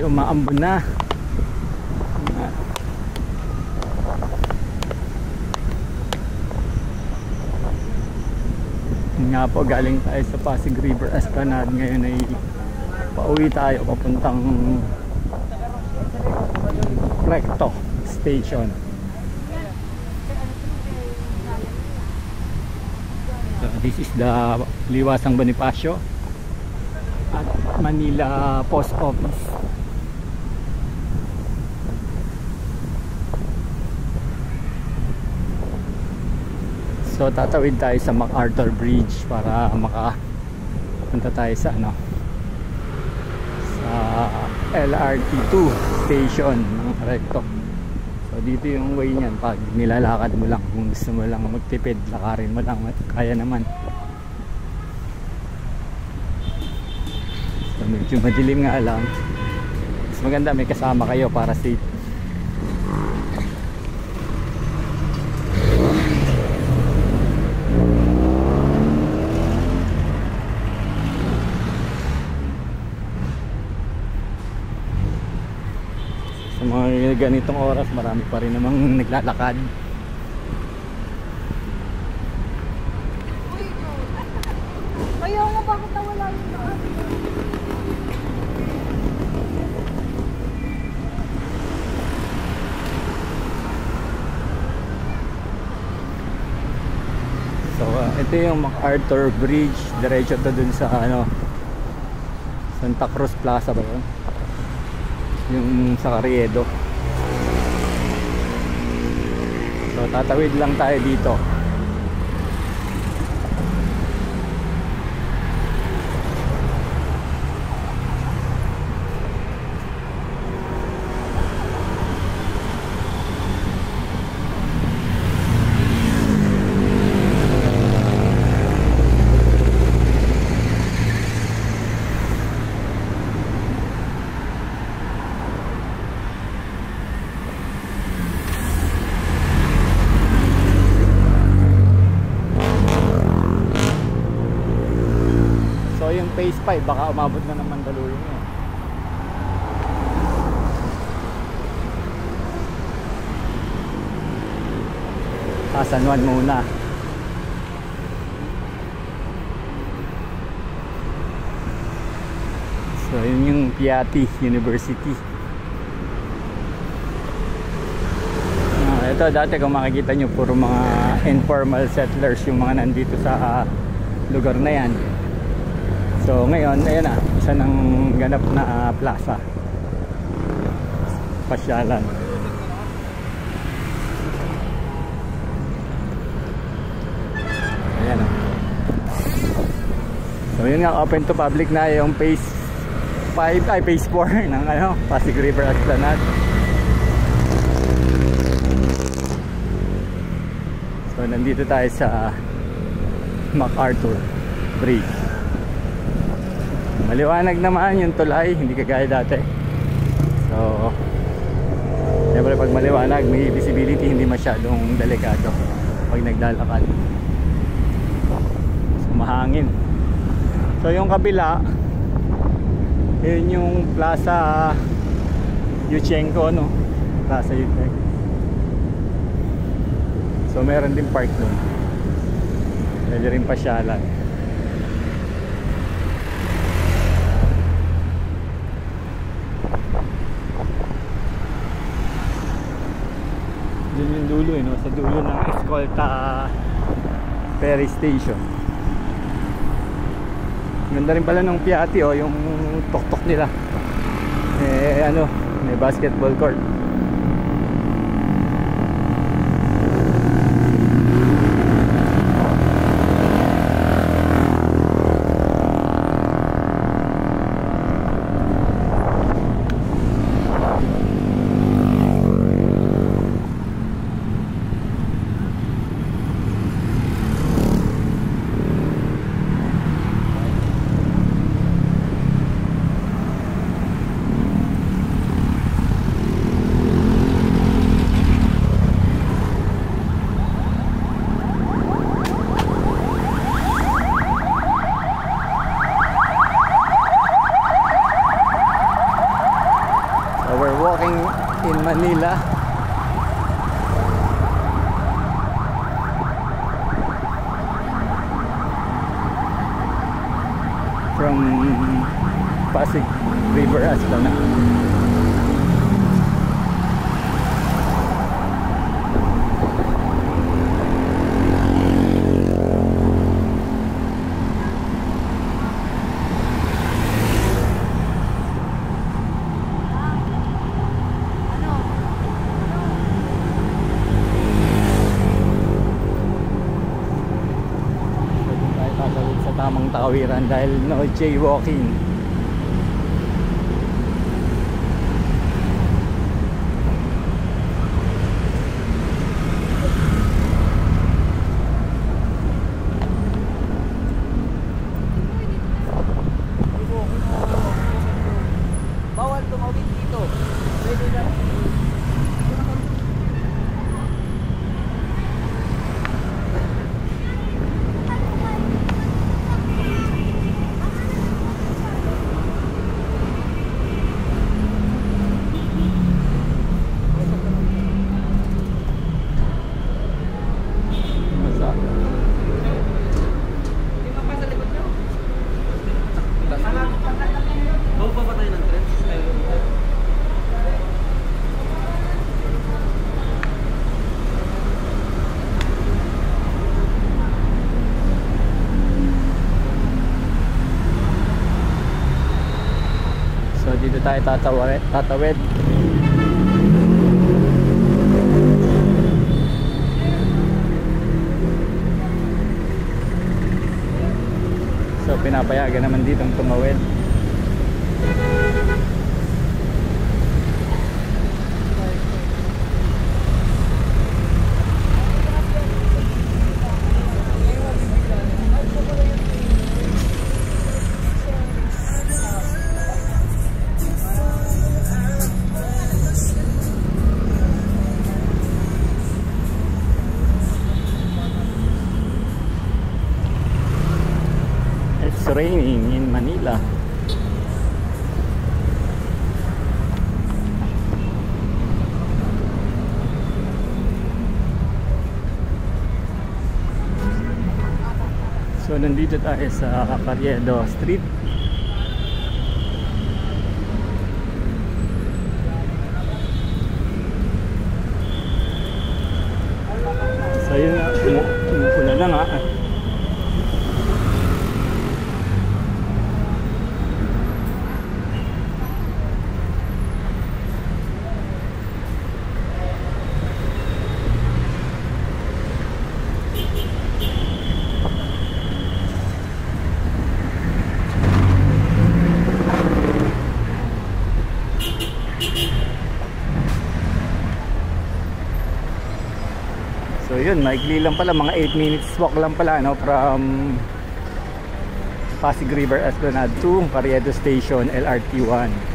tayo umaambon na. Nga po, galing tayo sa Pasig River Esplanade. Ngayon ay pauwi tayo papuntang Recto Station. So this is the Liwasang Bonifacio at Manila Post Office. So tatawid tayo sa MacArthur Bridge para makapunta tayo sa sa LRT2 station ng Recto. So dito yung way niyan, pag nilalakad mo lang, kung gusto mo lang magtipid, lakarin mo lang, kaya naman. So medyo madilim nga lang, mas maganda may kasama kayo para safe. Sa mga ganitong oras, marami pa rin namang naglalakad. Ayaw nga, bakit nawala yung daan? So ito yung MacArthur Bridge, diretso to dun sa Santa Cruz Plaza ba yun? Yung sa Carriedo. So tatawid lang tayo dito. Yung phase 5 baka umabot na ng Mandaluyong yun. San Juan muna. So yun yung Piatti University. Ito dati kung makikita nyo, puro mga informal settlers yung mga nandito sa lugar na yan. So ngayon, ayan na, isa ng ganap na plaza, pasyalan. Ayan o. So yun nga, open to public na yung phase 5, ay phase 4 ng Pasig River Esplanade. So nandito tayo sa MacArthur Bridge. Maliwanag naman yung tulay, hindi kagaya dati. So siyempre pag maliwanag, may visibility, hindi masyadong delikado pag naglalakad. So mahangin. So yung kabila, yun yung Plaza Yushchenko, Plaza Yushchenko. So meron din park doon. Pwede rin pasyalan. Yun yung dulo sa dulo ng Escolta Ferry Station. Ganda rin pala ng Piatti, yung tuktok nila. May basketball court. So we're walking in Manila. From Pasig River Esplanade. Tamang tawiran dahil no jaywalking. Bawal tumawid dito. Pwede lang. Dito tayo tatawid. So pinapayagan naman ditong tumawid. It's raining in Manila. So nandito tayo sa Carriedo Street. So yun na, umuulan na nga. So yun, maikli lang pala, mga 8 minutes walk lang pala, no, from Pasig River Esplanade to Carriedo Station, LRT 1.